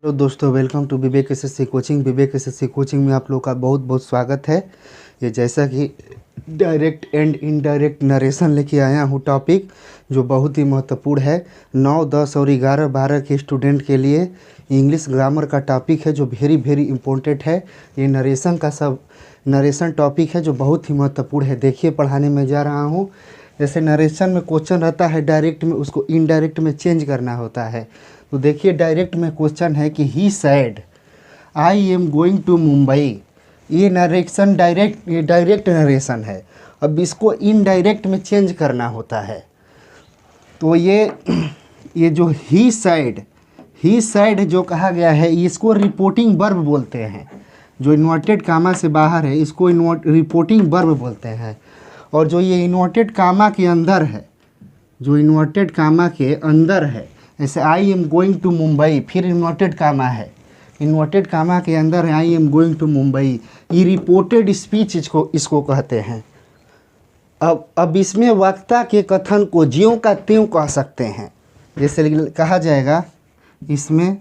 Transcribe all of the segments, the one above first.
Hello दोस्तों, welcome to Vivek SSC coaching. Vivek SSC coaching में आप लोग का बहुत बहुत स्वागत है। ये जैसा कि डायरेक्ट एंड इनडायरेक्ट नरेशन लेके आया हूँ टॉपिक जो बहुत ही महत्वपूर्ण है 9, 10 और 11, 12 के स्टूडेंट के लिए। इंग्लिश ग्रामर का टॉपिक है जो वेरी इम्पोर्टेंट है। ये नरेशन टॉपिक है जो बहुत ही महत्वपूर्ण है। देखिए, पढ़ाने में जा रहा हूँ। जैसे नरेशन में क्वेश्चन रहता है डायरेक्ट में, उसको इनडायरेक्ट में चेंज करना होता है। तो देखिए, डायरेक्ट में क्वेश्चन है कि he said I am going to Mumbai. ये नरेशन डायरेक्ट नरेशन है। अब इसको इनडायरेक्ट में चेंज करना होता है। तो ये जो ही सैड जो कहा गया है, इसको रिपोर्टिंग वर्ब बोलते हैं। जो इन्वर्टेड कामा से बाहर है इसको रिपोर्टिंग वर्ब बोलते हैं। और जो ये इन्वर्टेड कामा के अंदर है, जैसे I M going to Mumbai, फिर इन्वर्टेड कामा है, इन्वर्टेड कामा के अंदर है I M going to Mumbai. ये रिपोर्टेड स्पीच इसको कहते हैं। अब इसमें वक्ता के कथन को ज्यों का त्यों कह सकते हैं। जैसे कहा जाएगा, इसमें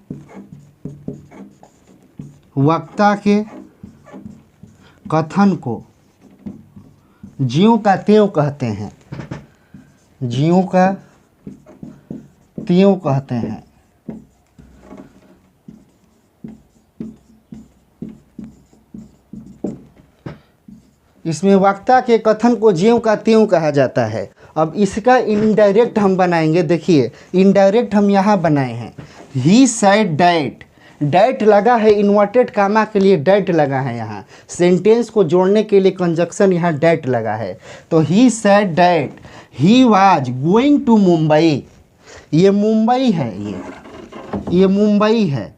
वक्ता के कथन को ज्यों का त्यों कहते हैं, ज्यों का त्यों कहते हैं। इसमें वक्ता के कथन को ज्यों का त्यों कहा जाता है। अब इसका इनडायरेक्ट हम बनाएंगे। देखिए, इनडायरेक्ट हम यहाँ बनाए हैं। ही सैड डैट, डैट लगा है इन्वर्टेड कामा के लिए, डैट लगा है यहाँ। सेंटेंस को जोड़ने के लिए कंजक्शन यहाँ डैट लगा है। तो he said that he was going to Mumbai. ये मुंबई है, ये मुंबई है।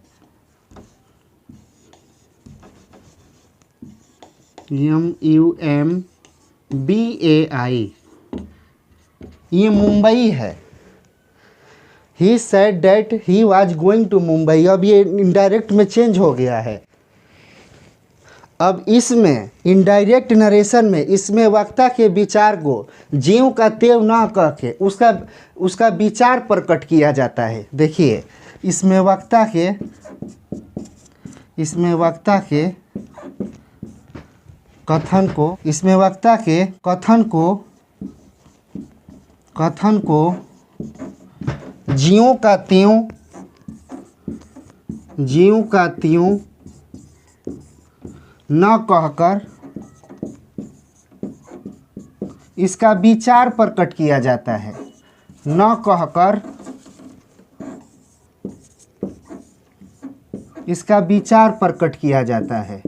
MUMBAI, ये मुंबई है। He said that he was going to Mumbai. अब ये इनडायरेक्ट में चेंज हो गया है। अब इसमें इनडायरेक्ट नरेशन में इसमें वक्ता के विचार को ज्यों का त्यों ना कह के उसका विचार प्रकट किया जाता है। देखिए, इसमें वक्ता के कथन को ज्यों का त्यों न कहकर इसका विचार प्रकट किया जाता है। न कहकर इसका विचार प्रकट किया जाता है।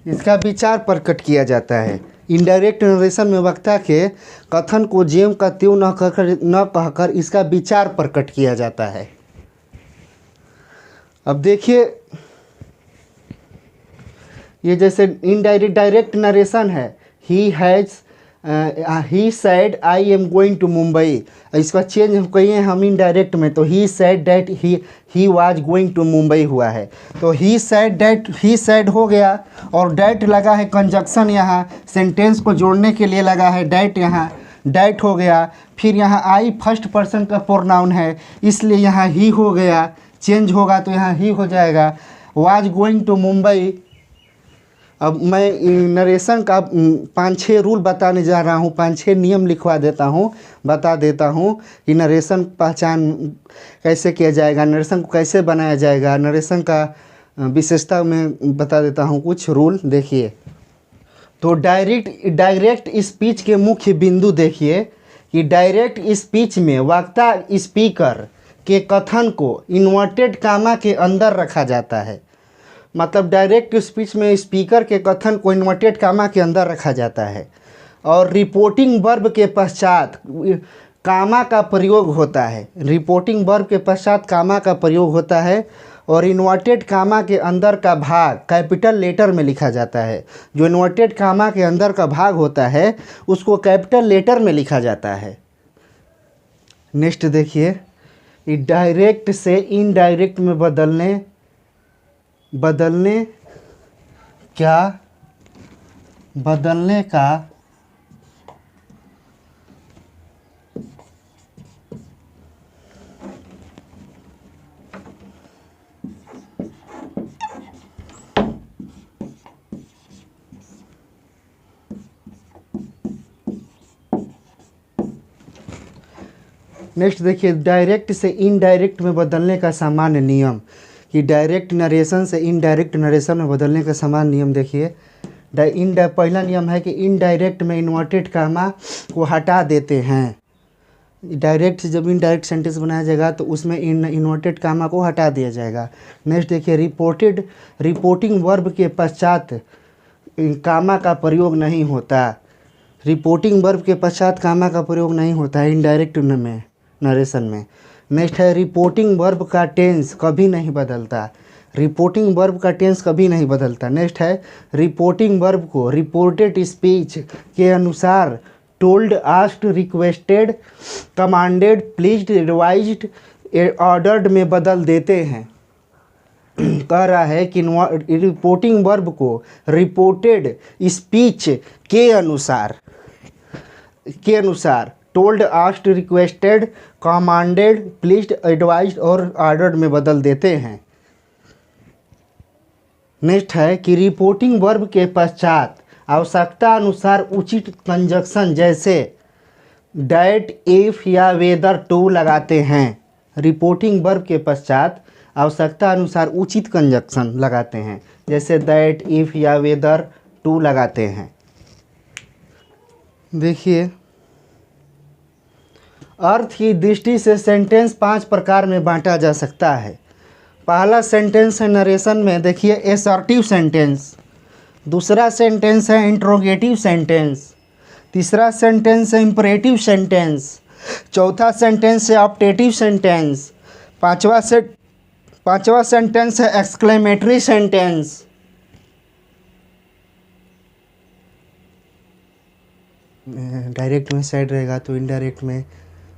इसका विचार प्रकट किया जाता है। इनडायरेक्ट नरेशन में वक्ता के कथन को ज्यों का त्यों न कहकर इसका विचार प्रकट किया जाता है। अब देखिए, ये जैसे डायरेक्ट नरेशन है, he said I am going to Mumbai. इसका चेंज हम कहिए हम इनडायरेक्ट में, तो he said that he was going to Mumbai हुआ है। तो he said that, he said हो गया और डैट लगा है कंजक्शन यहाँ, सेंटेंस को जोड़ने के लिए लगा है डैट। यहाँ डैट हो गया। फिर यहाँ आई फर्स्ट पर्सन का प्रोनाउन है, इसलिए यहाँ ही हो गया। चेंज होगा तो यहाँ ही हो जाएगा। Was going to Mumbai. अब मैं नरेशन का 5-6 रूल बताने जा रहा हूँ, 5-6 नियम लिखवा देता हूँ, बता देता हूँ कि नरेशन पहचान कैसे किया जाएगा, नरेशन को कैसे बनाया जाएगा, नरेशन का विशेषता में बता देता हूँ कुछ रूल। देखिए, तो डायरेक्ट स्पीच के मुख्य बिंदु देखिए कि डायरेक्ट स्पीच में वक्ता स्पीकर के कथन को इन्वर्टेड कामा के अंदर रखा जाता है। मतलब डायरेक्ट स्पीच में स्पीकर के कथन को इन्वर्टेड कामा के अंदर रखा जाता है और रिपोर्टिंग वर्ब के पश्चात कामा का प्रयोग होता है। रिपोर्टिंग वर्ब के पश्चात कामा का प्रयोग होता है और इन्वर्टेड कामा के अंदर का भाग कैपिटल लेटर में लिखा जाता है। जो इन्वर्टेड कामा के अंदर का भाग होता है उसको कैपिटल लेटर में लिखा जाता है। नेक्स्ट देखिए, डायरेक्ट से इनडायरेक्ट में बदलने बदलने क्या बदलने का नेक्स्ट देखिए, डायरेक्ट से इनडायरेक्ट में बदलने का सामान्य नियम, कि डायरेक्ट नरेशन से इनडायरेक्ट नरेशन में बदलने का सामान्य नियम देखिए। पहला नियम है कि इनडायरेक्ट में इन्वर्टेड कामा को हटा देते हैं। डायरेक्ट से जब इनडायरेक्ट सेंटेंस बनाया जाएगा तो उसमें इन्वर्टेड कामा को हटा दिया जाएगा। नेक्स्ट देखिए, रिपोर्टिंग वर्ब के पश्चात कामा का प्रयोग नहीं होता। रिपोर्टिंग वर्ब के पश्चात कामा का प्रयोग नहीं होता है इनडायरेक्ट में नरेशन में। नेक्स्ट है, रिपोर्टिंग वर्ब का टेंस कभी नहीं बदलता। रिपोर्टिंग वर्ब का टेंस कभी नहीं बदलता। नेक्स्ट है, रिपोर्टिंग वर्ब को रिपोर्टेड स्पीच के अनुसार told, asked, requested, commanded, pleased, advised, ordered में बदल देते हैं। कह रहा है कि रिपोर्टिंग वर्ब को रिपोर्टेड स्पीच के अनुसार told, asked, requested, commanded, pleased, advised और ऑर्डर्ड में बदल देते हैं। नेक्स्ट है कि रिपोर्टिंग वर्ब के पश्चात आवश्यकता अनुसार उचित कंजक्शन जैसे डैट, इफ या वेदर, टू लगाते हैं। रिपोर्टिंग वर्ब के पश्चात आवश्यकता अनुसार उचित कंजक्शन लगाते हैं, जैसे दैट, इफ या वेदर, टू लगाते हैं। देखिए, अर्थ की दृष्टि से सेंटेंस 5 प्रकार में बांटा जा सकता है। पहला सेंटेंस है नरेशन में, देखिए एसर्टिव सेंटेंस। दूसरा सेंटेंस है इंट्रोगेटिव सेंटेंस। तीसरा सेंटेंस है इंपरेटिव सेंटेंस। चौथा सेंटेंस है ऑप्टेटिव सेंटेंस। पांचवा सेंटेंस है एक्सक्लेमेटरी सेंटेंस। डायरेक्ट में साइड रहेगा तो इनडायरेक्ट में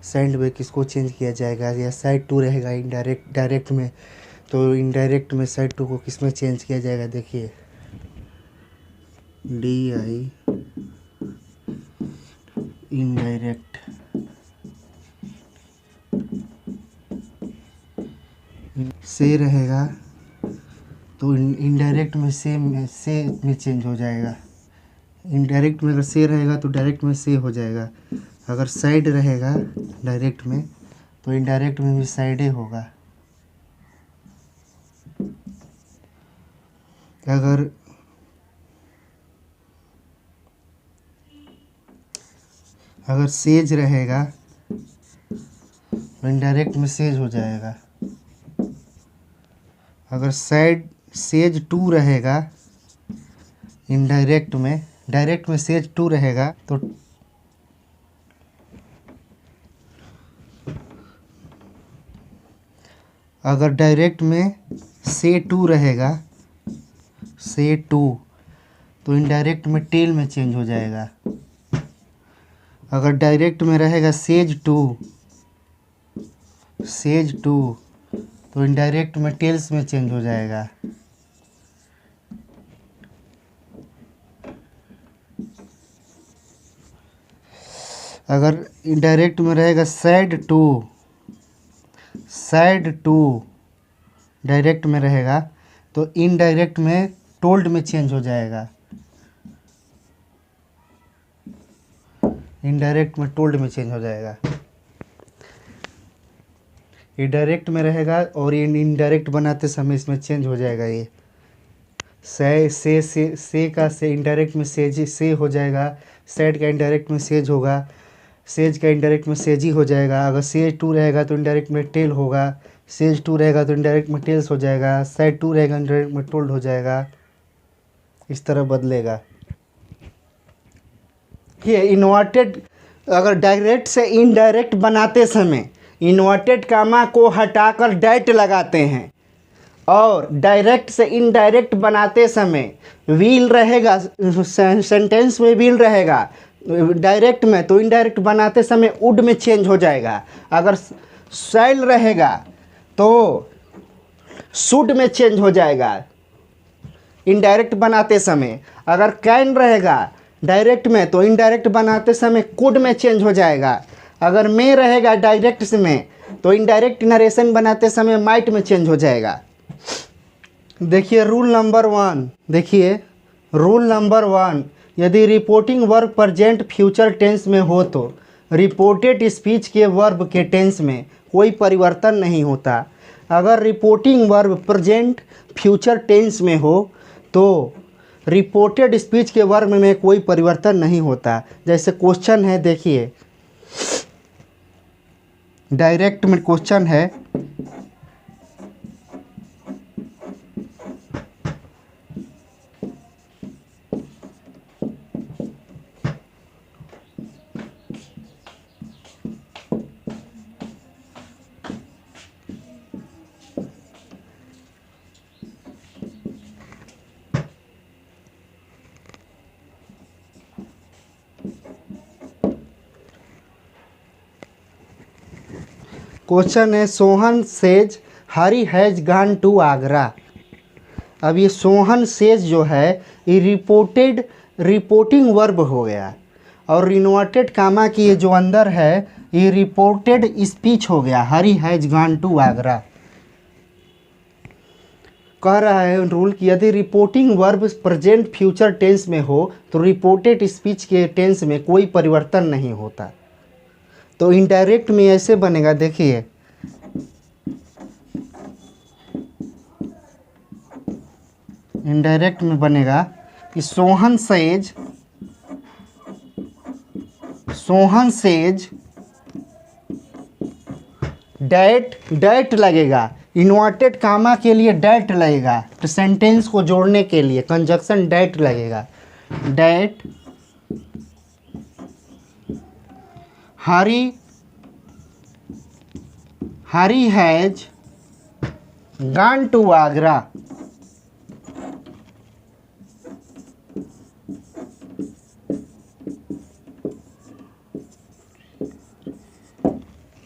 साइड में किसको चेंज किया जाएगा, या साइड टू रहेगा डायरेक्ट में तो इनडायरेक्ट में साइड टू को किस में चेंज किया जाएगा। देखिए DI इनडायरेक्ट, से रहेगा तो इनडायरेक्ट में से में चेंज हो जाएगा। इनडायरेक्ट में अगर से रहेगा तो डायरेक्ट में से हो जाएगा। अगर साइड रहेगा डायरेक्ट में तो इनडायरेक्ट में भी साइडे होगा। अगर सेज रहेगा तो इनडायरेक्ट में सेज हो जाएगा। अगर साइड सेज टू रहेगा इनडायरेक्ट में, डायरेक्ट में सेज टू रहेगा तो अगर डायरेक्ट में से टू रहेगा, से टू, तो इनडायरेक्ट में टेल में चेंज हो जाएगा। अगर डायरेक्ट में रहेगा सेज टू तो इनडायरेक्ट में टेल्स में चेंज हो जाएगा। अगर इनडायरेक्ट में रहेगा सैड टू डायरेक्ट में रहेगा तो इनडायरेक्ट में टोल्ड में चेंज हो जाएगा। इनडायरेक्ट में टोल्ड में चेंज हो जाएगा। ये डायरेक्ट में रहेगा और ये इनडायरेक्ट बनाते समय इसमें चेंज हो जाएगा। ये से का से इनडायरेक्ट में से हो जाएगा। सैड का इनडायरेक्ट में सेज होगा। सेज का इनडायरेक्ट में सेजी हो जाएगा। अगर सेज टू रहेगा तो इनडायरेक्ट में टेल होगा। सेज टू रहेगा तो इनडायरेक्ट में टेल्स हो जाएगा। साइड टू रहेगा इनडायरेक्ट में टोल्ड हो जाएगा। इस तरह बदलेगा। ये इन्वर्टेड, अगर डायरेक्ट से इनडायरेक्ट बनाते समय इन्वर्टेड कामा को हटाकर डैट लगाते हैं, और डायरेक्ट से इनडायरेक्ट बनाते समय विल रहेगा, सेंटेंस में विल रहेगा डायरेक्ट में, तो इनडायरेक्ट बनाते समय वुड में चेंज हो जाएगा। अगर शैल रहेगा तो शुड में चेंज हो जाएगा। इनडायरेक्ट बनाते समय। अगर कैन रहेगा डायरेक्ट में तो इनडायरेक्ट बनाते समय कुड में चेंज हो जाएगा। अगर में रहेगा डायरेक्ट में तो इनडायरेक्ट नरेशन बनाते समय माइट में चेंज हो जाएगा। देखिए रूल नंबर 1, देखिए रूल नंबर 1, यदि reporting verb present future tense में हो तो रिपोर्टेड स्पीच के वर्ब के टेंस में कोई परिवर्तन नहीं होता। अगर reporting verb present future tense में हो तो रिपोर्टेड स्पीच के वर्ब में कोई परिवर्तन नहीं होता। जैसे क्वेश्चन है, देखिए डायरेक्ट में क्वेश्चन है, क्वेश्चन है Sohan says Hari has gone to Agra. अब ये सोहन सेज जो है ये रिपोर्टिंग वर्ब हो गया और इन्वर्टेड कामा की ये जो अंदर है ये रिपोर्टेड स्पीच हो गया। Hari has gone to Agra. कह रहा है रूल कि यदि reporting verb present future tense में हो तो रिपोर्टेड स्पीच के टेंस में कोई परिवर्तन नहीं होता। तो इनडायरेक्ट में ऐसे बनेगा, देखिए इनडायरेक्ट में बनेगा कि सोहन सेज डैट लगेगा, इन्वर्टेड कामा के लिए डैट लगेगा, तो सेंटेंस को जोड़ने के लिए कंजक्शन डैट लगेगा। That Hari has gone to Agra.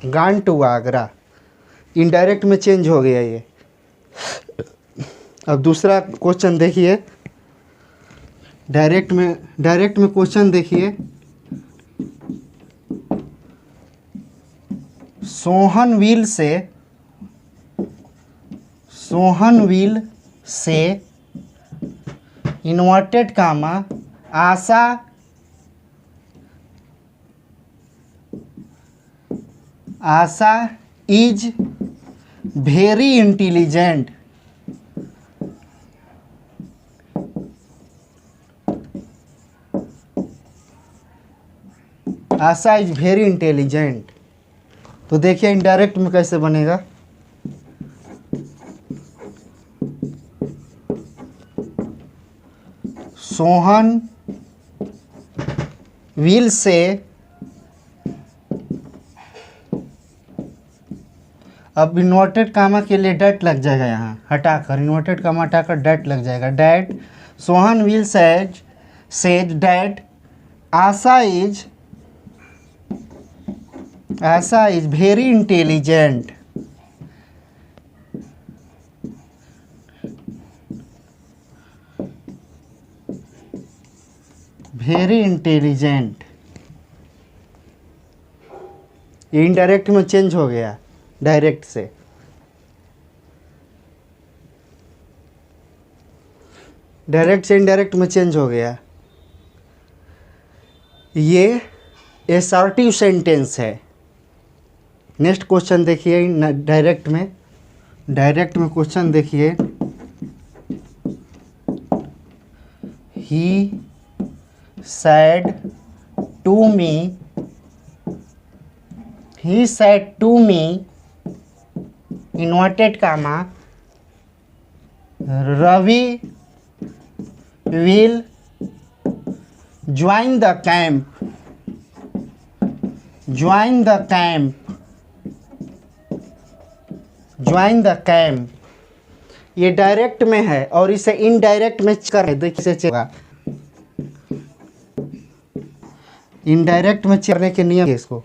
Gone to Agra indirect में चेंज हो गया ये। अब दूसरा क्वेश्चन देखिए, डायरेक्ट में क्वेश्चन देखिए, Sohan will say inverted comma Asha is very intelligent. Asha is very intelligent. तो देखिए इनडायरेक्ट में कैसे बनेगा। सोहन विल से, अब इन्वर्टेड कामा के लिए डैट लग जाएगा, यहाँ हटाकर इन्वर्टेड कामा हटाकर डैट लग जाएगा। That Sohan will says that Asha is very intelligent. Very intelligent ये इनडायरेक्ट में चेंज हो गया डायरेक्ट से। डायरेक्ट से इनडायरेक्ट में चेंज हो गया। ये एसर्टिव सेंटेंस है। नेक्स्ट क्वेश्चन देखिए डायरेक्ट में क्वेश्चन देखिए, ही said to me inverted comma Ravi will join the camp। ये डायरेक्ट में है और इसे इनडायरेक्ट में कर देखिए, इनडायरेक्ट में करने के नियम है इसको।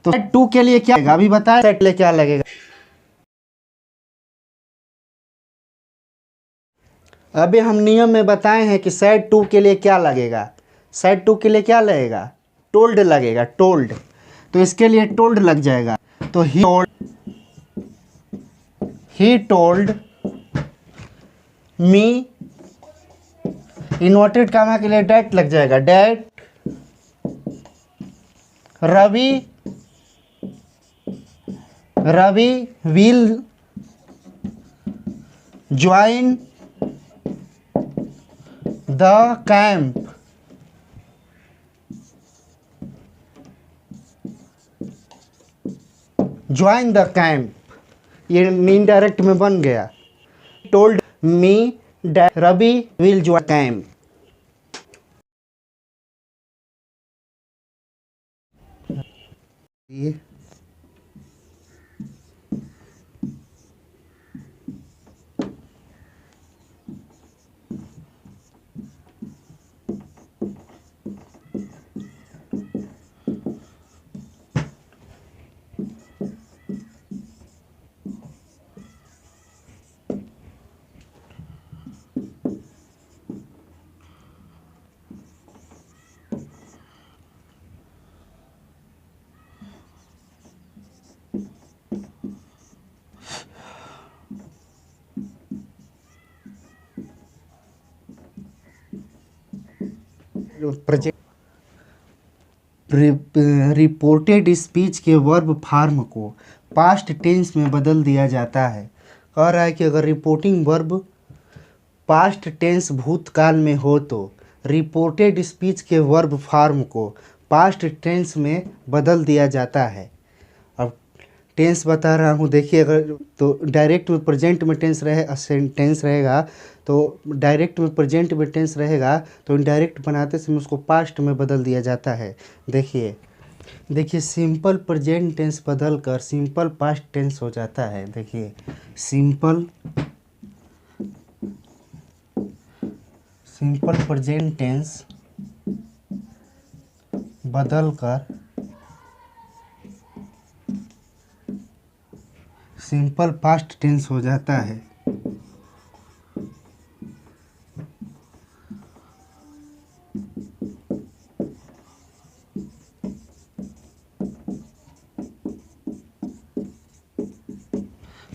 तो सेट 2 के लिए क्या लगेगा अभी बताएं, सेट ले क्या लगेगा। अभी हम नियम में बताए हैं कि सेड टू के लिए क्या लगेगा, सेड टू के लिए क्या लगेगा, टोल्ड लगेगा, टोल्ड। तो इसके लिए टोल्ड लग जाएगा। तो he told me, inverted comma के लिए डैट लग जाएगा, that Ravi will join the camp. Join the camp, ये इनडायरेक्ट में बन गया। Told me that Ravi will join camp. ये रिपोर्टेड स्पीच के वर्ब फॉर्म को पास्ट टेंस में बदल दिया जाता है। कह रहा है कि अगर रिपोर्टिंग वर्ब पास्ट टेंस भूतकाल में हो तो रिपोर्टेड स्पीच के वर्ब फॉर्म को पास्ट टेंस में बदल दिया जाता है। अब टेंस बता रहा हूँ, देखिए, अगर तो डायरेक्ट में प्रेजेंट में टेंस टेंस रहेगा, तो डायरेक्ट में प्रेजेंट में टेंस रहेगा तो इनडायरेक्ट बनाते समय उसको पास्ट में बदल दिया जाता है। देखिए सिंपल प्रेजेंट टेंस बदल कर सिंपल पास्ट टेंस हो जाता है। देखिए सिंपल प्रेजेंट टेंस बदल कर सिंपल पास्ट टेंस हो जाता है।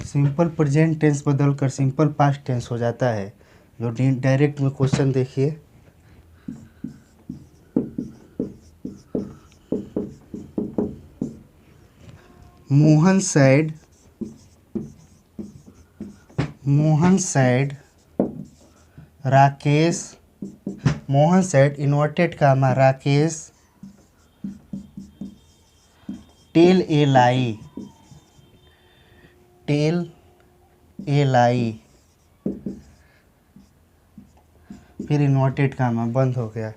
सिंपल प्रेजेंट टेंस बदल कर सिंपल पास्ट टेंस हो जाता है। जो डायरेक्ट में क्वेश्चन देखिए, Mohan said Rakesh, Mohan said inverted comma Rakesh tell a lie, फिर इन्वर्टेड कामा बंद हो गया।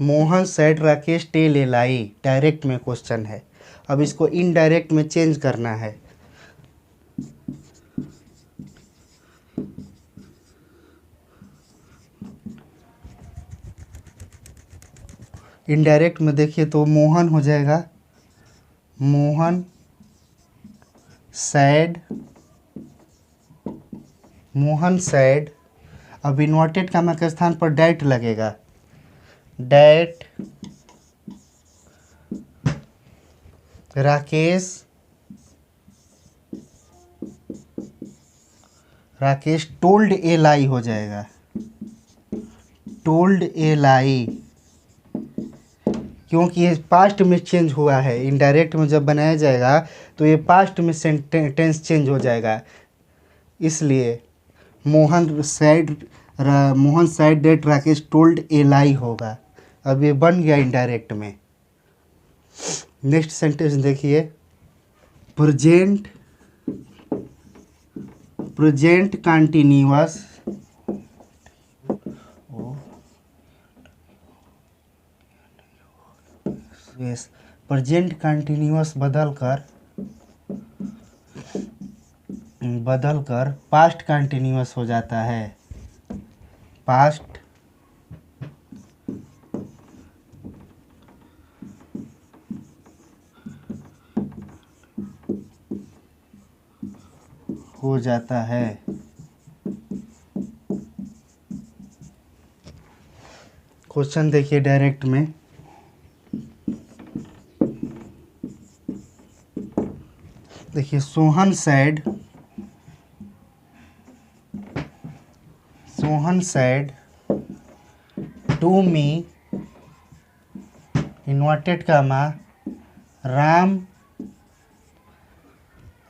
Mohan said Rakesh tell a lie direct में क्वेश्चन है। अब इसको इनडायरेक्ट में चेंज करना है। इनडायरेक्ट में देखिए तो मोहन हो जाएगा मोहन सैड। अब इन्वर्टेड कामा के स्थान पर डैट लगेगा, डैट राकेश टोल्ड ए लाई हो जाएगा, टोल्ड ए लाई, क्योंकि ये पास्ट में चेंज हुआ है। इनडायरेक्ट में जब बनाया जाएगा तो ये पास्ट में टेंस चेंज हो जाएगा, इसलिए Mohan said that Rakesh told a lie होगा। अब ये बन गया इनडायरेक्ट में। नेक्स्ट सेंटेंस देखिए, प्रेजेंट कंटिन्यूअस प्रेजेंट कंटिन्यूअस बदल कर पास्ट कंटिन्यूअस हो जाता है, पास्ट हो जाता है। क्वेश्चन देखिए डायरेक्ट में, देखिए Sohan said to me inverted comma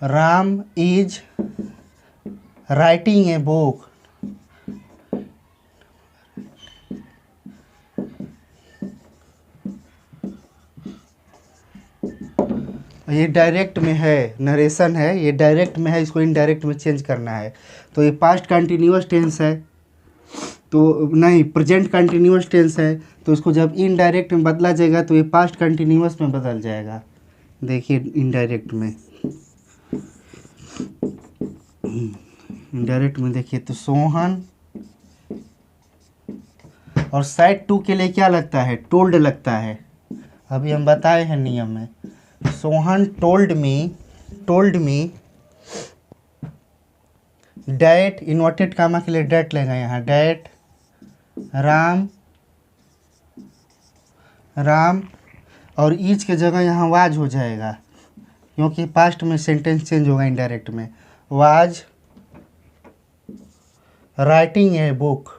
Ram is writing a book. ये डायरेक्ट में है, नरेशन है, ये डायरेक्ट में है, इसको इनडायरेक्ट में चेंज करना है। तो ये पास्ट कंटिन्यूअस टेंस है, तो नहीं प्रेजेंट कंटिन्यूअस टेंस है, तो इसको जब इनडायरेक्ट में बदला जाएगा तो ये पास्ट कंटिन्यूअस में बदल जाएगा। देखिए इनडायरेक्ट में देखिए तो सोहन, और साइड टू के लिए क्या लगता है, टोल्ड लगता है, अभी हम बताए हैं नियम में। Sohan told me that, inverted comma के लिए डैट लेगा यहाँ, डैट राम और ईज के जगह यहाँ वाज हो जाएगा, क्योंकि पास्ट में सेंटेंस चेंज होगा इनडायरेक्ट में। Was writing a book,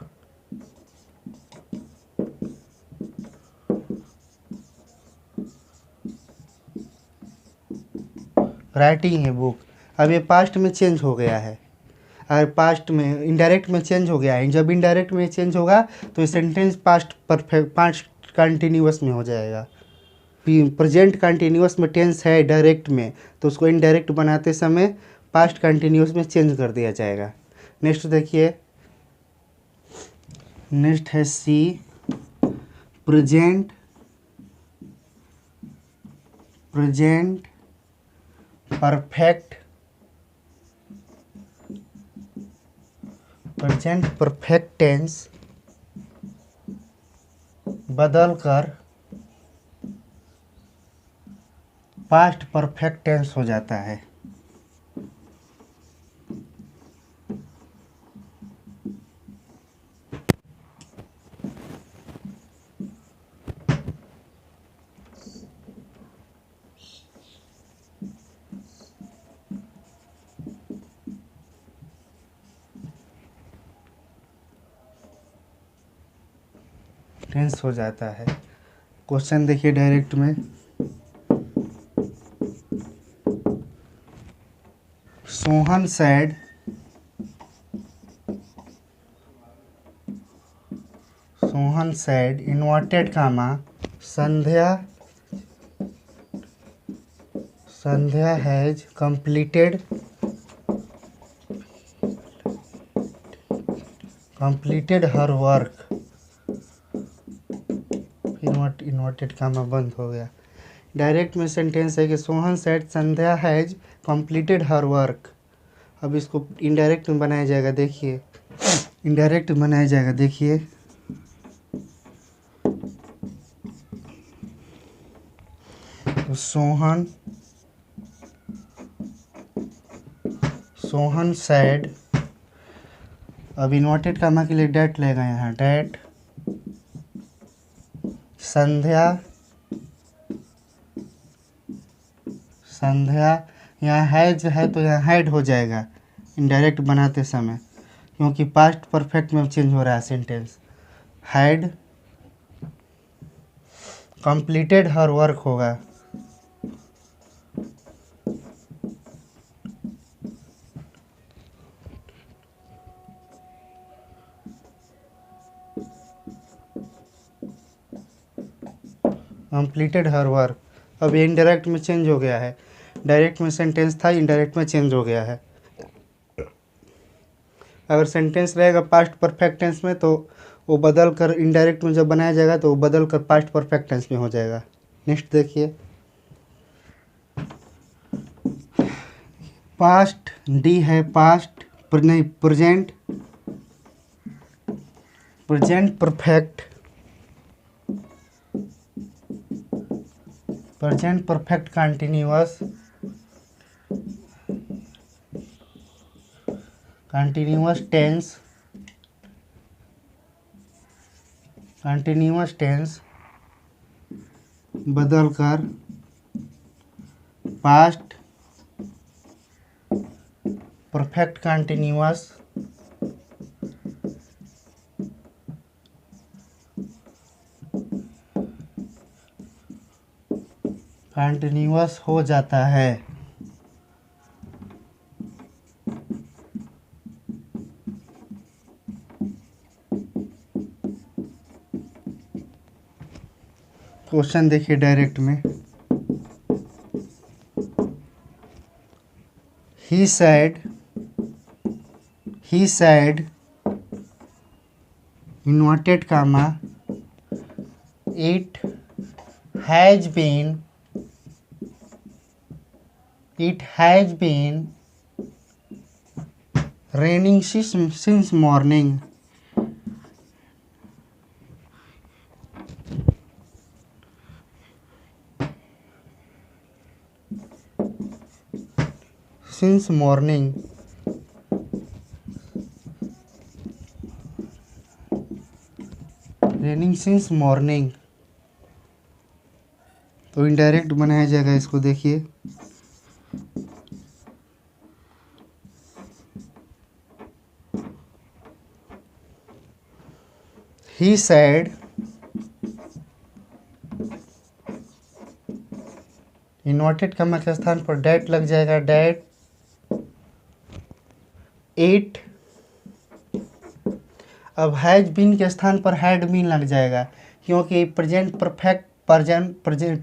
writing a book. अब ये पास्ट में चेंज हो गया है, और पास्ट में इनडायरेक्ट में चेंज हो गया है। जब इनडायरेक्ट में चेंज होगा तो ये sentence past perfect, past continuous में हो जाएगा। प्रेजेंट कंटिन्यूअस में टेंस है डायरेक्ट में, तो उसको इनडायरेक्ट बनाते समय पास्ट कंटिन्यूअस में चेंज कर दिया जाएगा। नेक्स्ट देखिए, नेक्स्ट है सी प्रेजेंट परफेक्ट टेंस बदल कर पास्ट परफेक्ट टेंस हो जाता है। टेंस हो जाता है। क्वेश्चन देखिए डायरेक्ट में, Sohan said inverted comma Sandhya has completed her work. Inverted comma बंद हो गया। डायरेक्ट में सेंटेंस है कि Sohan said Sandhya has completed her work. अब इसको इनडायरेक्ट में बनाया जाएगा, देखिए इनडायरेक्ट बनाया जाएगा। देखिए तो सोहन सैड, अब इन्वर्टेड कामा के लिए डैट लेगा यहाँ, डैट संध्या यहाँ हैज है तो यहाँ हैड हो जाएगा इनडायरेक्ट बनाते समय, क्योंकि पास्ट परफेक्ट में चेंज हो रहा है sentence. Had completed her work होगा। Completed her work. अब ये इनडायरेक्ट में चेंज हो गया है, डायरेक्ट में सेंटेंस था, इनडायरेक्ट में चेंज हो गया है। अगर सेंटेंस रहेगा पास्ट परफेक्ट टेंस में तो वो बदल कर इनडायरेक्ट में जब बनाया जाएगा तो वो बदल कर पास्ट परफेक्ट टेंस में हो जाएगा। नेक्स्ट देखिए, पास्ट डी है, पास्ट नहीं present perfect continuous tense continuous tense बदलकर पास्ट परफेक्ट कंटिन्यूअस हो जाता है। क्वेश्चन देखिए डायरेक्ट में, he said inverted comma it has been raining since morning। since morning raining since morning। तो इनडायरेक्ट बनाया जाएगा, इसको देखिए। he said इन्वर्टेड कॉमा के स्थान पर डैट लग जाएगा, डैट एट। अब हैज बीन के स्थान पर हैड बीन लग जाएगा, क्योंकि present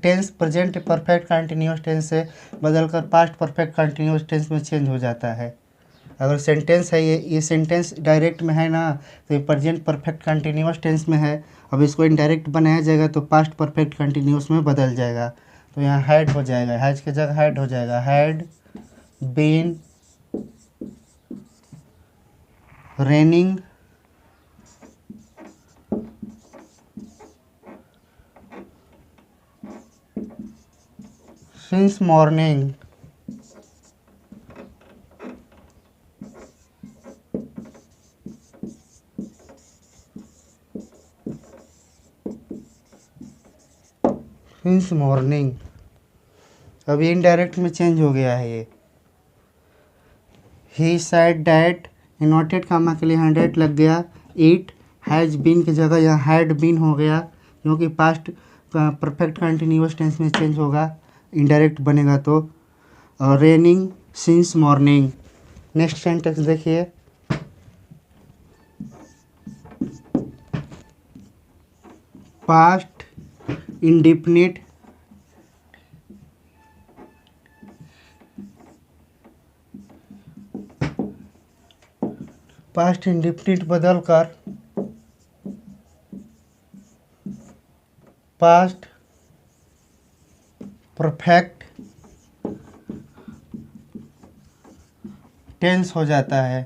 tense present perfect continuous tense से बदलकर पास्ट परफेक्ट कंटिन्यूअस टेंस में चेंज हो जाता है। अगर सेंटेंस है ये सेंटेंस डायरेक्ट में है ना, तो ये प्रेजेंट परफेक्ट कंटिन्यूअस टेंस में है। अब इसको इनडायरेक्ट बनाया जाएगा तो पास्ट परफेक्ट कंटिन्यूअस में बदल जाएगा। तो यहाँ हैड हो जाएगा, हैज की जगह हैड हो जाएगा, had been raining since morning। since morning अभी इनडायरेक्ट में चेंज हो गया है ये। he said that inverted comma के लिए 100 लग गया, इट हैज़ बीन की जगह यहाँ हैड बीन हो गया, क्योंकि पास्ट परफेक्ट कंटिन्यूअस टेंस में चेंज होगा, इनडायरेक्ट बनेगा तो। Raining since morning. Next sentence देखिए, पास्ट इंडेफिनिट बदलकर पास्ट परफेक्ट टेंस हो जाता है।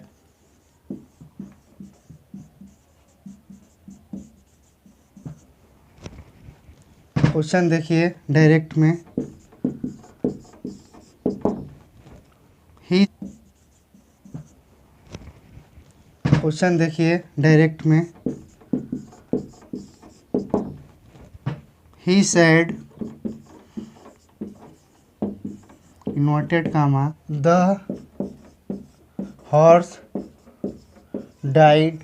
क्वेश्चन देखिए डायरेक्ट में, क्वेश्चन देखिए डायरेक्ट में, he said inverted comma the horse died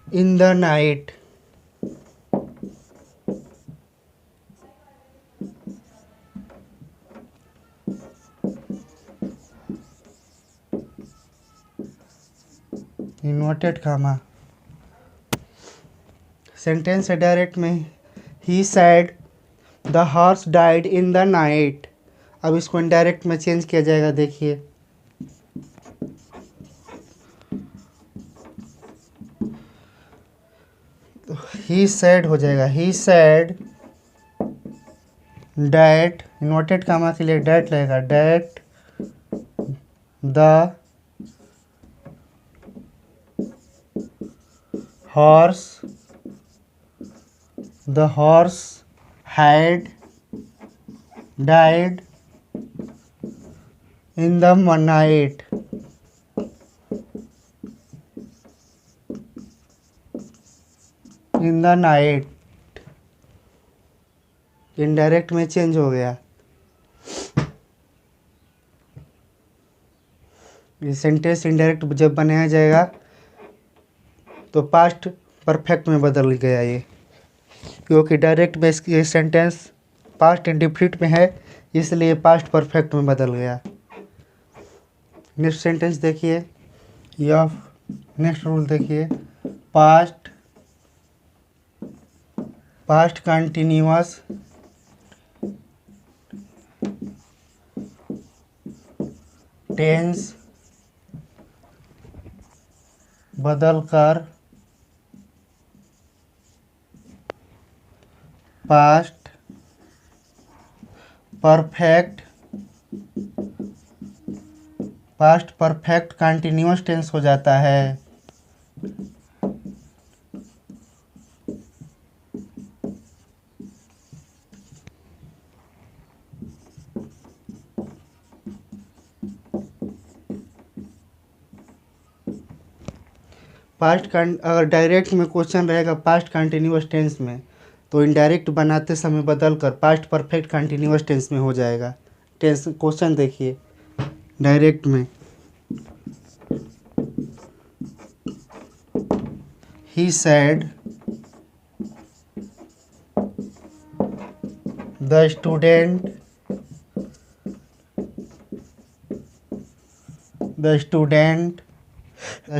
in the night। Inverted comma sentence है डायरेक्ट में, he said the horse died in the night. अब इसको इनडायरेक्ट में चेंज किया जाएगा, देखिए। ही सैड हो जाएगा, he said that inverted comma के लिए डैट लगेगा, that the horse had died in the night, in the night, indirect में चेंज हो गया। ये सेंटेंस इनडायरेक्ट जब बनाया जाएगा तो पास्ट परफेक्ट में बदल गया ये, क्योंकि डायरेक्ट में ये सेंटेंस पास्ट इंडेफिनिट में है, इसलिए पास्ट परफेक्ट में बदल गया। नेक्स्ट सेंटेंस देखिए, या नेक्स्ट रूल देखिए, पास्ट पास्ट कंटिन्यूअस टेंस बदलकर पास्ट परफेक्ट कंटिन्यूअस टेंस हो जाता है। अगर डायरेक्ट में क्वेश्चन रहेगा पास्ट कंटिन्यूअस टेंस में, तो इनडायरेक्ट बनाते समय बदल कर पास्ट परफेक्ट कंटिन्यूअस टेंस में हो जाएगा। टेंस क्वेश्चन देखिए डायरेक्ट में, he said the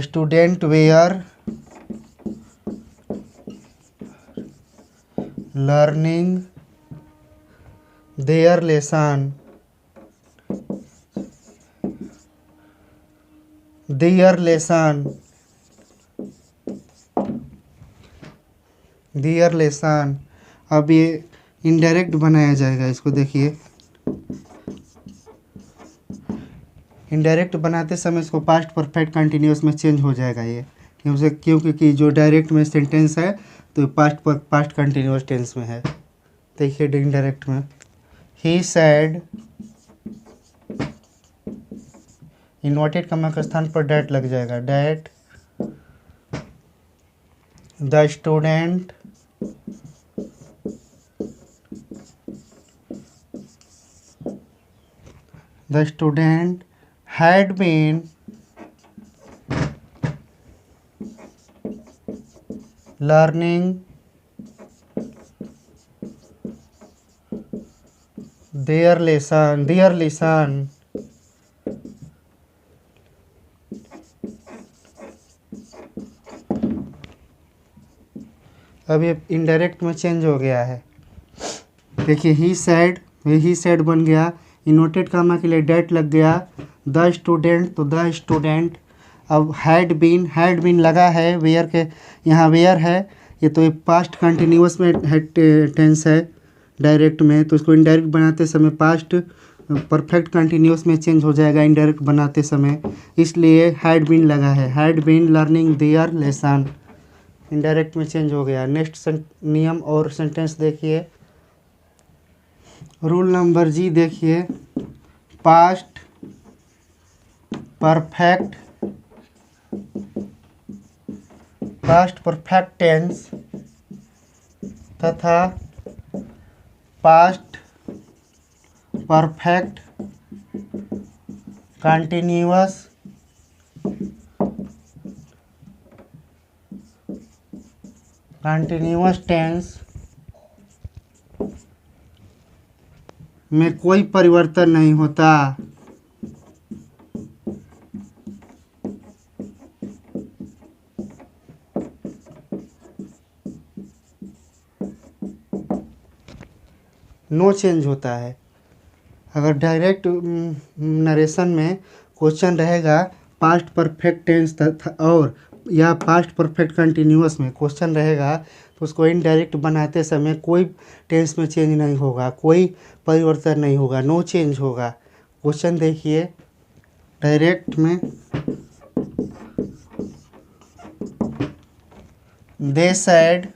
student were learning their lesson, अब ये इनडायरेक्ट बनाया जाएगा, इसको देखिए। इनडायरेक्ट बनाते समय इसको पास्ट परफेक्ट कंटिन्यूअस में चेंज हो जाएगा ये, क्योंकि जो डायरेक्ट में सेंटेंस है तो पास्ट कंटिन्यूअस टेंस में है। देखिए इनडायरेक्ट में, ही सेड, इन्वर्टेड कॉमा के स्थान पर डैट लग जाएगा, that the student had been learning their lesson, अब ये इनडायरेक्ट में चेंज हो गया है। देखिए ही सेड बन गया, इन्वर्टेड कामा के लिए डेट लग गया, द स्टूडेंट तो द स्टूडेंट, अब हैड बीन लगा है, वेयर के यहाँ वेयर है, ये तो पास्ट कंटिन्यूअस में टेंस है डायरेक्ट में, तो इसको इनडायरेक्ट बनाते समय पास्ट परफेक्ट कंटिन्यूअस में चेंज हो जाएगा इनडायरेक्ट बनाते समय, इसलिए हैड बीन लगा है, had been learning their lesson, indirect में चेंज हो गया। नेक्स्ट नियम और सेंटेंस देखिए, रूल नंबर जी देखिए, पास्ट परफेक्ट टेंस तथा पास्ट परफेक्ट कंटिन्यूअस टेंस में कोई परिवर्तन नहीं होता। नो चेंज होता है। अगर डायरेक्ट नरेशन में क्वेश्चन रहेगा पास्ट परफेक्ट टेंस तथा और या पास्ट परफेक्ट कंटिन्यूअस में क्वेश्चन रहेगा, तो उसको इनडायरेक्ट बनाते समय कोई टेंस में चेंज नहीं होगा, कोई परिवर्तन नहीं होगा, नो चेंज होगा। क्वेश्चन देखिए डायरेक्ट में, they said,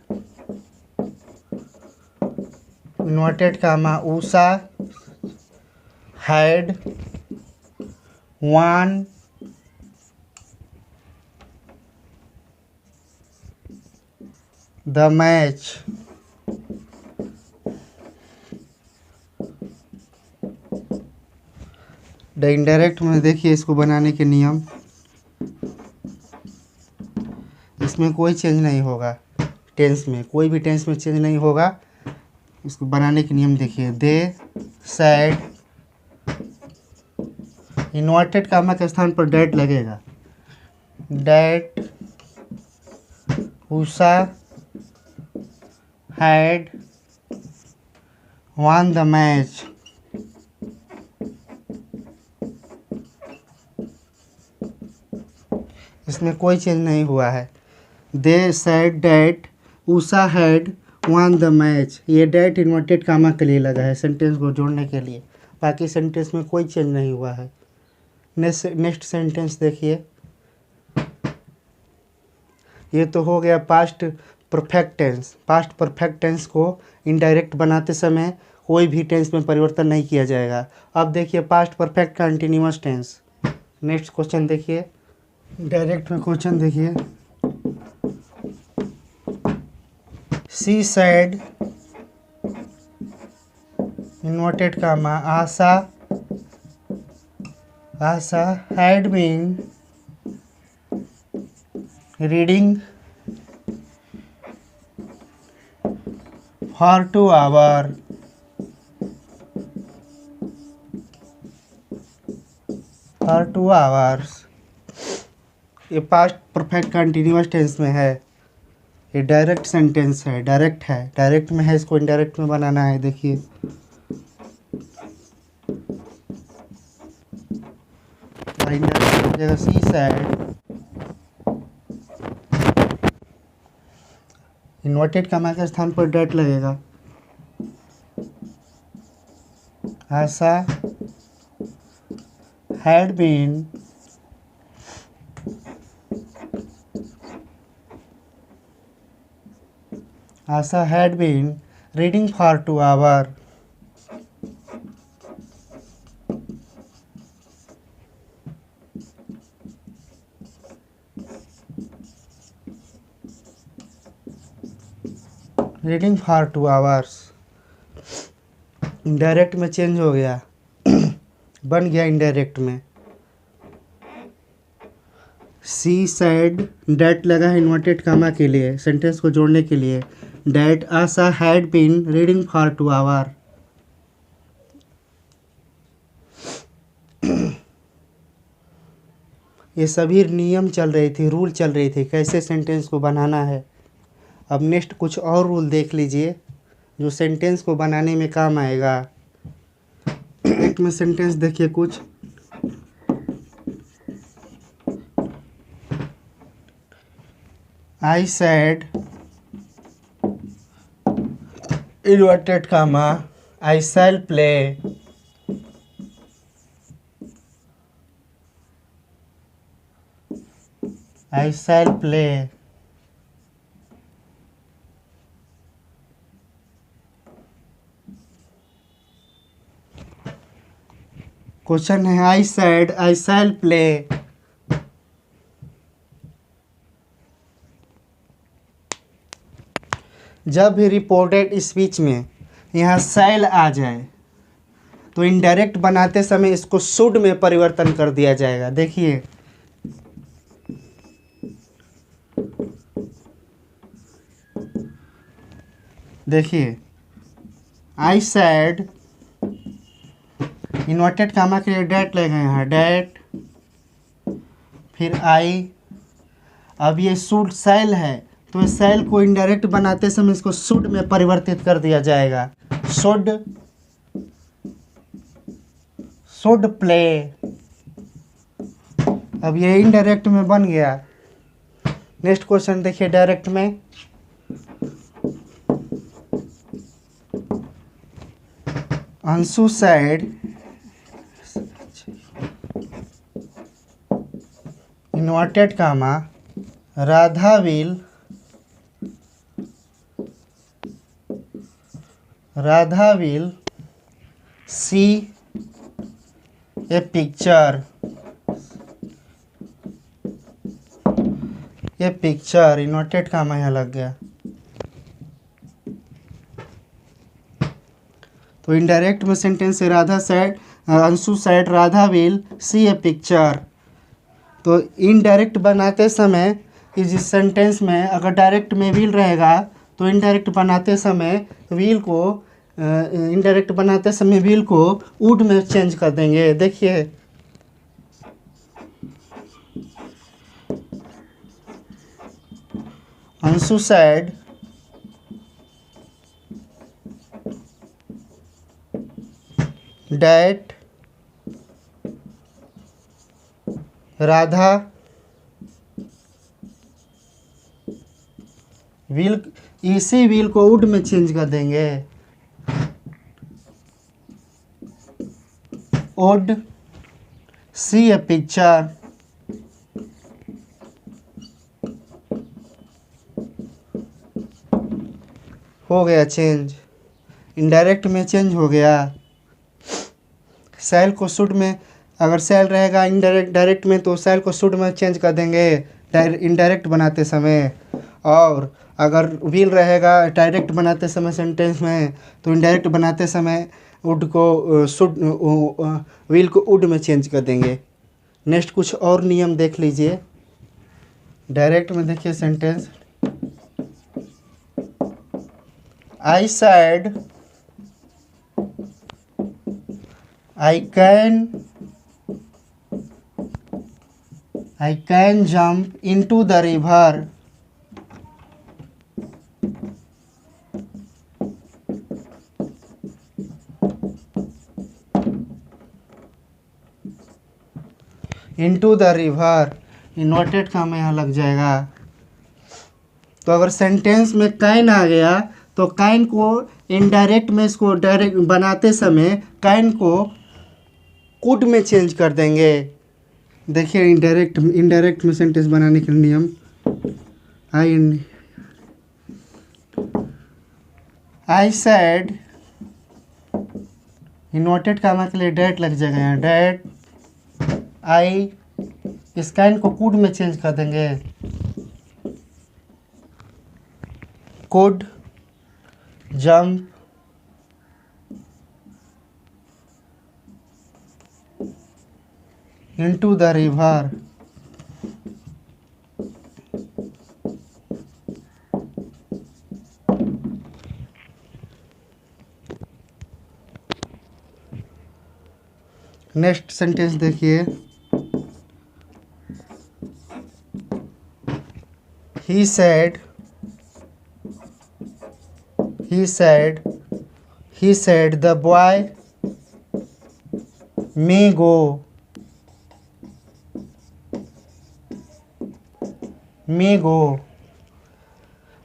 inverted comma, Usha had won the match. The indirect में देखिए इसको बनाने के नियम, इसमें कोई चेंज नहीं होगा, टेंस में कोई भी टेंस में चेंज नहीं होगा। इसको बनाने के नियम देखिए, दे सैड, इन्वर्टेड कामा के स्थान पर डैट लगेगा, that Usha had won the match. इसमें कोई चेंज नहीं हुआ है। They said that Usha had won the match, ये डैट इन्वर्टेड कामा के लिए लगा है, सेंटेंस को जोड़ने के लिए। बाकी सेंटेंस में कोई चेंज नहीं हुआ है। नेक्स्ट सेंटेंस देखिए, ये तो हो गया past perfect tense. Past perfect tense को इनडायरेक्ट बनाते समय कोई भी टेंस में परिवर्तन नहीं किया जाएगा। अब देखिए past perfect continuous tense. Next question देखिए, डायरेक्ट में क्वेश्चन देखिए, she said inverted comma Asha had been reading for 2 hours। For 2 hours ये पास्ट परफेक्ट कंटिन्यूअस टेंस में है। ये डायरेक्ट सेंटेंस है, डायरेक्ट है, डायरेक्ट में है, इसको इनडायरेक्ट में बनाना है। देखिए इनडायरेक्ट हो जाएगा, सी सैड इन्वर्टेड कामा के स्थान पर डैट लगेगा, Asha had been reading for 2 hours। Reading for 2 hours indirect में चेंज हो गया बन गया इनडायरेक्ट में। सी सैड डैट लगा है इन्वर्टेड कामा के लिए, सेंटेंस को जोड़ने के लिए। That Asha had been reading for 2 hours। ये सभी नियम चल रही थी, रूल चल रही थी कैसे सेंटेंस को बनाना है। अब नेक्स्ट कुछ और रूल देख लीजिए जो सेंटेंस को बनाने में काम आएगा। एक में सेंटेंस देखिए कुछ, I said inverted comma I shall play. I shall play. Question है I sad I shall play. जब भी रिपोर्टेड स्पीच में यहाँ शैल आ जाए तो इनडायरेक्ट बनाते समय इसको शुड में परिवर्तन कर दिया जाएगा। देखिए देखिए आई सैड इन्वर्टेड कामा के लिए डैट लगेगा यहाँ, डैट फिर आई। अब ये शुड शैल है तो इस शैल को इनडायरेक्ट बनाते समय इसको शुड में परिवर्तित कर दिया जाएगा। Should play. अब ये इनडायरेक्ट में बन गया। नेक्स्ट क्वेश्चन देखिए डायरेक्ट में, Anshu said inverted comma Radha will see a picture a picture, inverted comma यहाँ लग गया। तो इनडायरेक्ट में सेंटेंस है Radha said, Anshu said Radha will see a picture. तो इनडायरेक्ट बनाते समय इस सेंटेंस में अगर डायरेक्ट में विल रहेगा तो इनडायरेक्ट बनाते समय विल को इनडायरेक्ट बनाते समय विल को वुड में चेंज कर देंगे। देखिए Anshu said that Radha will, इसी विल को वुड में चेंज कर देंगे, वुड सी ए पिक्चर। हो गया चेंज, इनडायरेक्ट में चेंज हो गया। सेल को शुड में, अगर सेल रहेगा इनडायरेक्ट डायरेक्ट में तो सेल को शुड में चेंज कर देंगे इनडायरेक्ट बनाते समय, और अगर विल रहेगा डायरेक्ट बनाते समय सेंटेंस में तो इनडायरेक्ट बनाते समय वुड को शुड विल को वुड में चेंज कर देंगे। नेक्स्ट कुछ और नियम देख लीजिए। डायरेक्ट में देखिए sentence, I said I can jump into the river. Into the river, inverted comma यहाँ लग जाएगा। तो अगर सेंटेंस में कैन आ गया तो कैन को इनडायरेक्ट में, इसको डायरेक्ट बनाते समय कैन को कुड में चेंज कर देंगे। देखिए इनडायरेक्ट में सेंटेंस बनाने के नियम, आई सेड, इन्वर्टेड कॉमा के लिए डैट लग जाएगा यहाँ, डैट आई, इस कैन को कुड में चेंज कर देंगे, could jump into the river. Next sentence देखिए, he said the boy may go,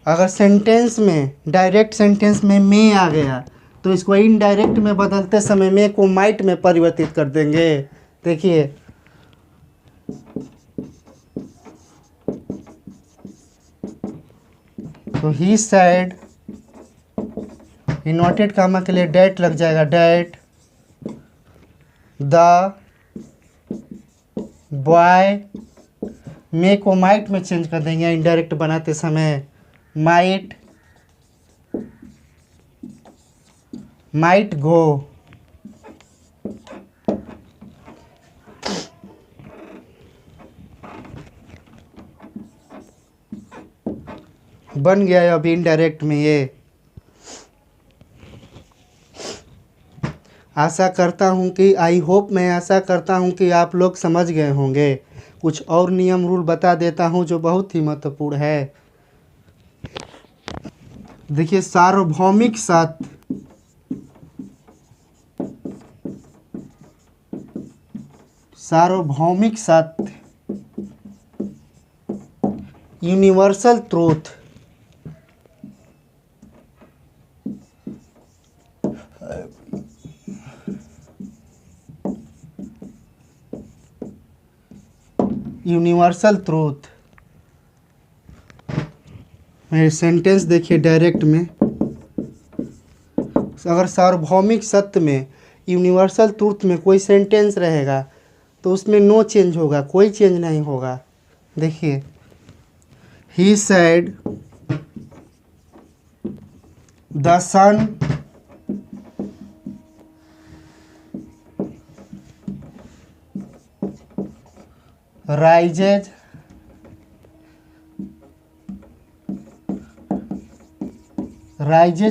अगर सेंटेंस में डायरेक्ट सेंटेंस में मे आ गया तो इसको इनडायरेक्ट में बदलते समय मे को माइट में परिवर्तित कर देंगे। देखिए तो ही सेड, इन्वर्टेड कॉमा के लिए डैट लग जाएगा, डैट द बॉय, मे को माइट में चेंज कर देंगे इनडायरेक्ट बनाते समय, माइट गो। बन गया अभी इनडायरेक्ट में ये। आशा करता हूँ कि मैं आशा करता हूँ कि आप लोग समझ गए होंगे। कुछ और नियम रूल बता देता हूँ जो बहुत ही महत्वपूर्ण है। देखिए सार्वभौमिक सत्य, यूनिवर्सल ट्रूथ, मेरे सेंटेंस देखिए डायरेक्ट में, अगर सार्वभौमिक सत्य में यूनिवर्सल ट्रूथ में कोई सेंटेंस रहेगा तो उसमें नो चेंज होगा, कोई चेंज नहीं होगा। देखिए he said the sun rises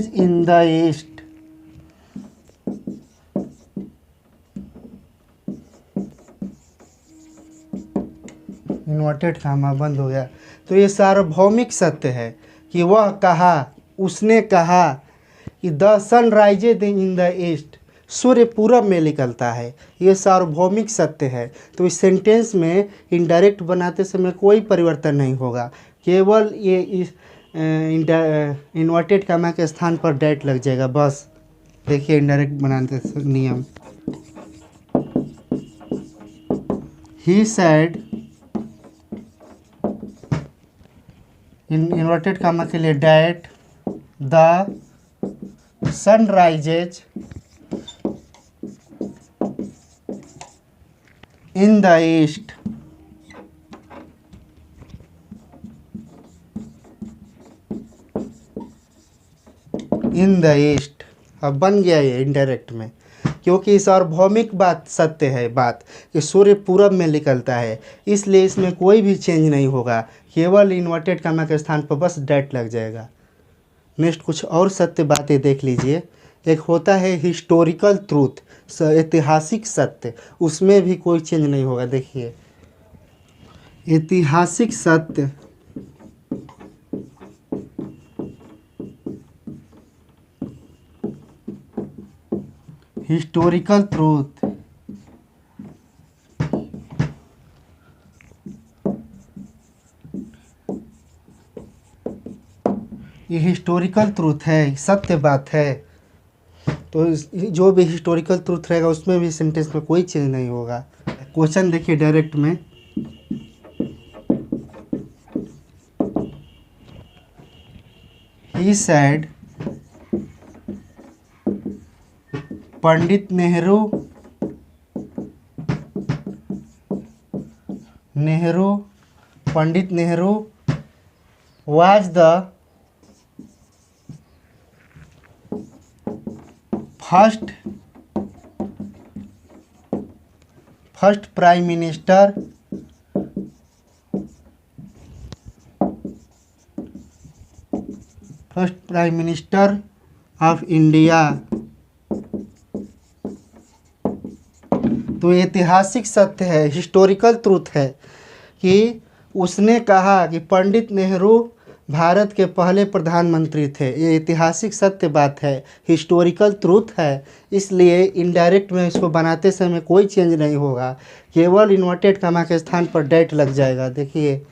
in the east. Inverted comma बंद हो गया। तो ये सार्वभौमिक सत्य है कि वह कहा, उसने कहा कि the sun rises in the east, सूर्य पूरब में निकलता है। ये सार्वभौमिक सत्य है। तो इस सेंटेंस में इनडायरेक्ट बनाते समय कोई परिवर्तन नहीं होगा, केवल ये इस इन्वर्टेड कामा के स्थान पर डैट लग जाएगा बस। देखिए इनडायरेक्ट बनाते नियम। ही सैड, इन्वर्टेड कामा के लिए that, the sun rises in the east, in the east. अब बन गया ये इनडायरेक्ट में, क्योंकि सार्वभौमिक बात सत्य है, बात कि सूर्य पूरब में निकलता है, इसलिए इसमें कोई भी चेंज नहीं होगा, केवल इन्वर्टेड कामा के स्थान पर बस डैट लग जाएगा। नेक्स्ट कुछ और सत्य बातें देख लीजिए। एक होता है हिस्टोरिकल ट्रूथ, ऐतिहासिक सत्य, उसमें भी कोई चेंज नहीं होगा। देखिए ऐतिहासिक सत्य, हिस्टोरिकल ट्रूथ, ये हिस्टोरिकल ट्रूथ है, सत्य बात है। तो जो भी हिस्टोरिकल ट्रूथ रहेगा उसमें भी सेंटेंस में कोई चेंज नहीं होगा। क्वेश्चन देखिए डायरेक्ट में, he said Pandit Nehru Pandit Nehru was the first prime minister of India। तो ऐतिहासिक सत्य है, हिस्टोरिकल ट्रूथ है कि उसने कहा कि पंडित नेहरू भारत के पहले प्रधानमंत्री थे। ये ऐतिहासिक सत्य बात है, हिस्टोरिकल ट्रूथ है, इसलिए इनडायरेक्ट में इसको बनाते समय कोई चेंज नहीं होगा, केवल इन्वर्टेड कामा के स्थान पर डैट लग जाएगा। देखिए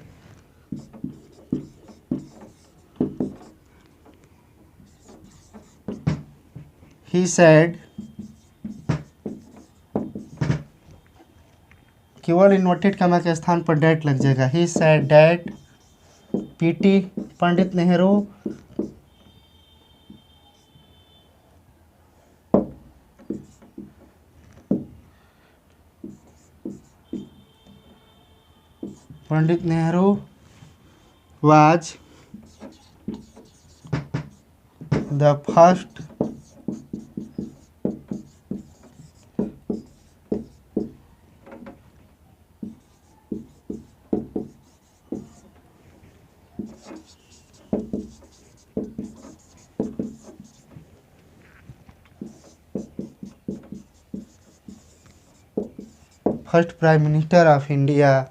ही सैड, केवल इन्वर्टेड कामा के स्थान पर डैट लग जाएगा। He said that PT Pandit Nehru was the first prime minister of India.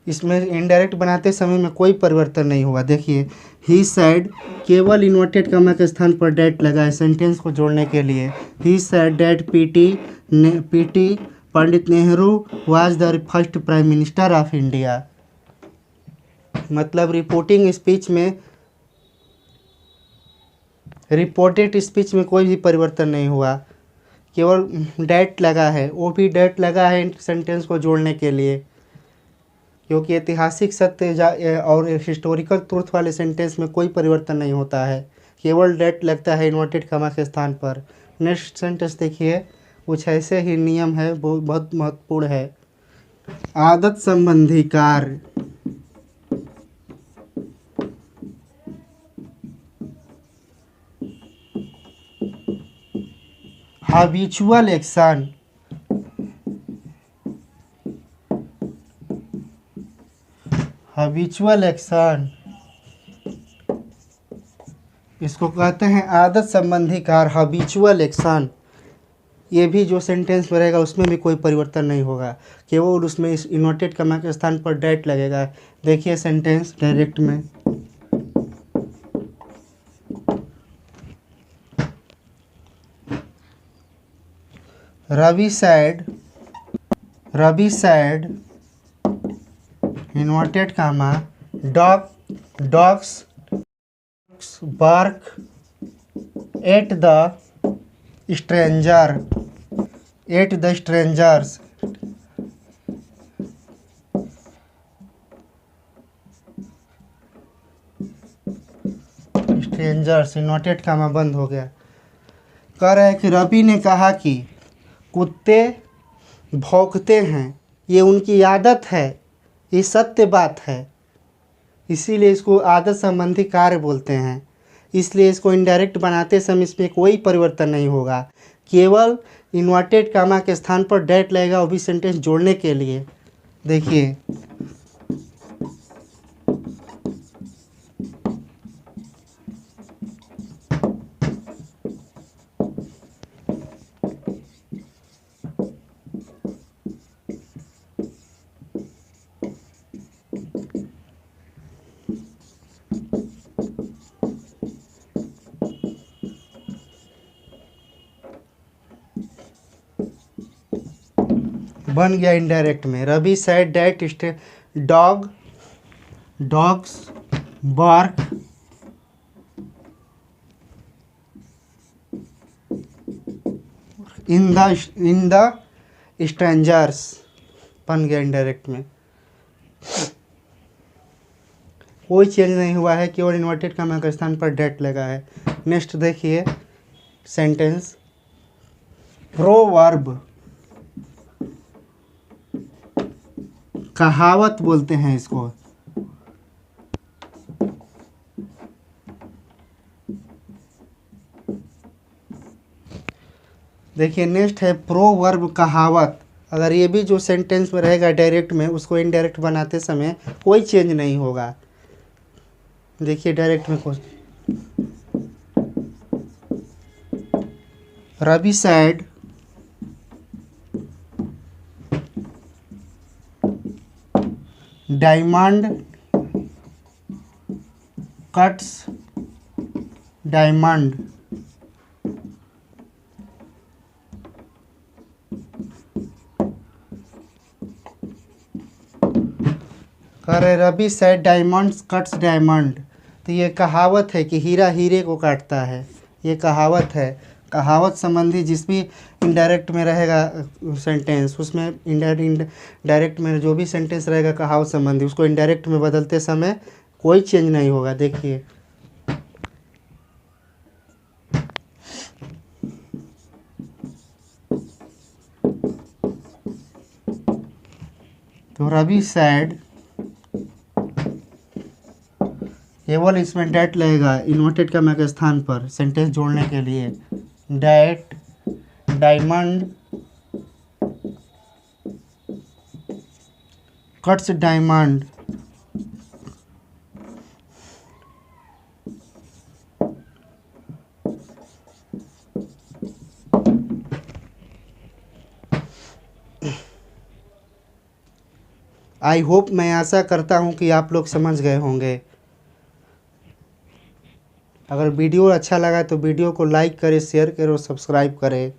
इसमें इनडायरेक्ट बनाते समय में कोई परिवर्तन नहीं हुआ। देखिए ही सैड केवल इन्वर्टेड कामा के स्थान पर डैट लगा है सेंटेंस को जोड़ने के लिए। He said that PT Pandit Nehru was the first prime minister of India. मतलब रिपोर्टेड स्पीच में कोई भी परिवर्तन नहीं हुआ, केवल डैट लगा है, वो भी डैट लगा है सेंटेंस को जोड़ने के लिए, क्योंकि ऐतिहासिक सत्य और हिस्टोरिकल ट्रूथ वाले सेंटेंस में कोई परिवर्तन नहीं होता है, केवल डैट लगता है इन्वर्टेड कामा के स्थान पर। नेक्स्ट सेंटेंस देखिए, कुछ ऐसे ही नियम है, बहुत महत्वपूर्ण है। आदत संबंधी कार्य, habitual action, habitual action इसको कहते हैं आदत संबंधी कार्य, habitual action। ये भी जो सेंटेंस में रहेगा उसमें भी कोई परिवर्तन नहीं होगा, केवल उसमें इस इन्वर्टेड कॉमा के स्थान पर डेट लगेगा। देखिए सेंटेंस डायरेक्ट में, Ravi said inverted comma dogs bark at the strangers। Strangers inverted comma बंद हो गया। कह रहा है कि रवि ने कहा कि कुत्ते भौंकते हैं, ये उनकी आदत है, ये सत्य बात है, इसीलिए इसको आदत संबंधी कार्य बोलते हैं। इसलिए इसको इनडायरेक्ट बनाते समय इसमें कोई परिवर्तन नहीं होगा, केवल इन्वर्टेड कॉमा के स्थान पर डेट लगेगा, वो भी सेंटेंस जोड़ने के लिए। देखिए बन गया इनडायरेक्ट में। Ravi said that dogs bark in the strangers, बन गया इनडायरेक्ट में। कोई चेंज नहीं हुआ है, केवल इन्वर्टेड कॉमा के स्थान पर डेट लगा है। नेक्स्ट देखिए सेंटेंस, प्रोवर्ब कहावत बोलते हैं इसको। देखिए नेक्स्ट है प्रोवर्ब कहावत। अगर ये भी जो सेंटेंस में रहेगा डायरेक्ट में, उसको इनडायरेक्ट बनाते समय कोई चेंज नहीं होगा। देखिए डायरेक्ट में Ravi said diamond cuts diamond। करे Ravi said diamond cuts diamond, तो ये कहावत है कि हीरा हीरे को काटता है, ये कहावत है। कहावत संबंधी जिस भी इनडायरेक्ट में रहेगा सेंटेंस, उसमें डायरेक्ट में जो भी सेंटेंस रहेगा कहावत संबंधी, उसको इनडायरेक्ट में बदलते समय कोई चेंज नहीं होगा। देखिए तो रवि said, केवल इसमें डेट लगेगा इन्वर्टेड कॉमा के स्थान पर सेंटेंस जोड़ने के लिए। That diamond cuts diamond. I hope, मैं आशा करता हूँ कि आप लोग समझ गए होंगे। अगर वीडियो अच्छा लगा तो वीडियो को लाइक करें, शेयर करें और सब्सक्राइब करें।